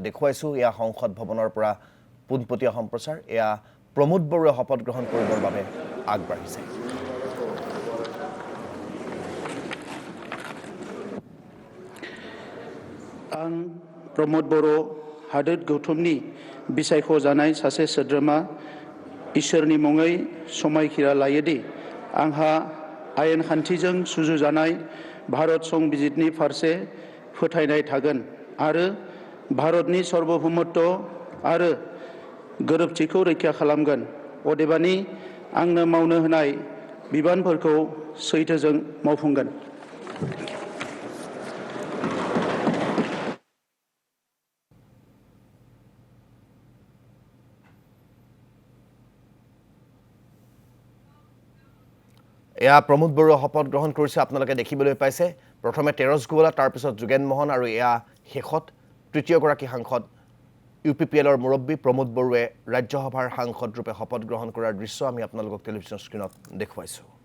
দেখুৱাইছোঁ এয়া সংসদ ভৱনৰ পৰা পোনপটীয়া সম্প্ৰচাৰ এয়া প্ৰমোদ বৰুৱে শপত গ্ৰহণ কৰিবৰ বাবে আগবাঢ়িছে आं प्रमोद बर' हादोर गौथुमनि बिसायख'जानाय सासे सोद्रोमा इसोरनि मुङै समायखिरा लायोदि आंहा आयेन खान्थिजों सुजुजानाय भारत संबिजितनि फारसे फोथायनाय थागोन आरो भारतनि सार्वभौमत्व आरो गोरोबथिखौ रैखा खालामगोन अदेबानि आंनो मावनो होनाय बिबानफोरखौ सैथोजों मावफुंगोन এয়া প্ৰমোদ বৰুৱা শপত গ্ৰহণ কৰিছে আপোনালোকে দেখিবলৈ পাইছে প্ৰথমে তেৰছ গোৱালা তাৰ পিছত যোগেন মোহন আৰু এয়া শেষত তৃতীয়গৰাকী সাংসদ ইউপিপিএলৰ মুৰব্বী প্ৰমোদ বৰুৱে ৰাজ্যসভাৰ সাংসদ ৰূপে শপত গ্ৰহণ কৰাৰ দৃশ্য আমি আপোনালোকক টেলিভিছন স্ক্ৰীনত দেখুৱাইছোঁ